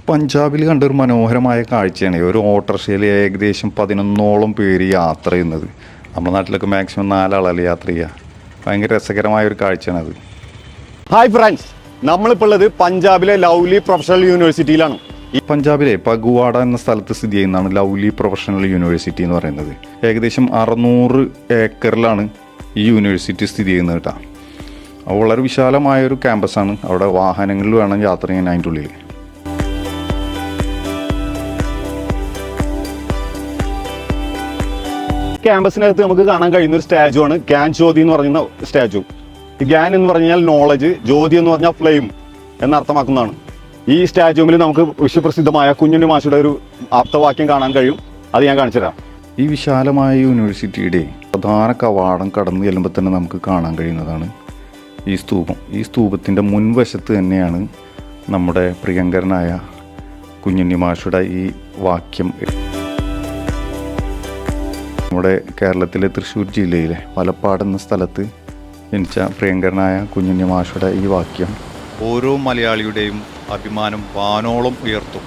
പഞ്ചാബിൽ കണ്ടൊരു മനോഹരമായ കാഴ്ചയാണ്. ഒരു ഓട്ടോറിക്ഷയിൽ ഏകദേശം 11ഓളം പേര് യാത്ര ചെയ്യുന്നത്. നമ്മുടെ നാട്ടിലൊക്കെ മാക്സിമം 4 ആളല്ലേ യാത്ര ചെയ്യുക. ഭയങ്കര രസകരമായ ഒരു കാഴ്ചയാണത്. ഹായ് ഫ്രണ്ട്സ്, നമ്മളിപ്പോൾ ഉള്ളത് പഞ്ചാബിലെ ലവ്ലി പ്രൊഫഷണൽ യൂണിവേഴ്സിറ്റിയിലാണ്. ഈ പഞ്ചാബിലെ പഗുവാഡ എന്ന സ്ഥലത്ത് സ്ഥിതി ചെയ്യുന്നതാണ് ലവ്ലി പ്രൊഫഷണൽ യൂണിവേഴ്സിറ്റി എന്ന് പറയുന്നത്. ഏകദേശം 600 ഏക്കറിലാണ് ഈ യൂണിവേഴ്സിറ്റി സ്ഥിതി ചെയ്യുന്നത് കേട്ടോ. അപ്പോൾ വളരെ വിശാലമായൊരു ക്യാമ്പസാണ്. അവിടെ വാഹനങ്ങളിൽ വേണം യാത്ര ചെയ്യാൻ അതിൻ്റെ ഉള്ളിൽ. ക്യാമ്പസിനകത്ത് നമുക്ക് കാണാൻ കഴിയുന്ന ഒരു സ്റ്റാച്ചു ആണ് ഗ്യാൻ ജ്യോതി എന്ന് പറയുന്ന സ്റ്റാച്ചു. ഈ ഗ്യാൻ എന്ന് പറഞ്ഞാൽ നോളജ്, ജ്യോതി എന്ന് പറഞ്ഞാൽ ഫ്ലെയിം എന്നർത്ഥമാക്കുന്നതാണ്. ഈ സ്റ്റാച്യുവിൽ നമുക്ക് വിശ്വപ്രസിദ്ധമായ കുഞ്ഞുണ്ണി മാഷുടെ ഒരു ആപ്തവാക്യം കാണാൻ കഴിയും. അത് ഞാൻ കാണിച്ചു തരാം. ഈ വിശാലമായ യൂണിവേഴ്സിറ്റിയുടെ പ്രധാന കവാടം കടന്നു ചെല്ലുമ്പോൾ തന്നെ നമുക്ക് കാണാൻ കഴിയുന്നതാണ് ഈ സ്തൂപം. ഈ സ്തൂപത്തിൻ്റെ മുൻവശത്ത് തന്നെയാണ് നമ്മുടെ പ്രിയങ്കരനായ കുഞ്ഞുണ്ണി മാഷുടെ ഈ വാക്യം. നമ്മുടെ കേരളത്തിലെ തൃശ്ശൂർ ജില്ലയിലെ വലപ്പാട് എന്ന സ്ഥലത്ത് ജനിച്ച പ്രിയങ്കരനായ കുഞ്ഞുണ്ണി മാഷുടെ ഈ വാക്യം ഓരോ മലയാളിയുടെയും അഭിമാനം വാനോളം ഉയർത്തും.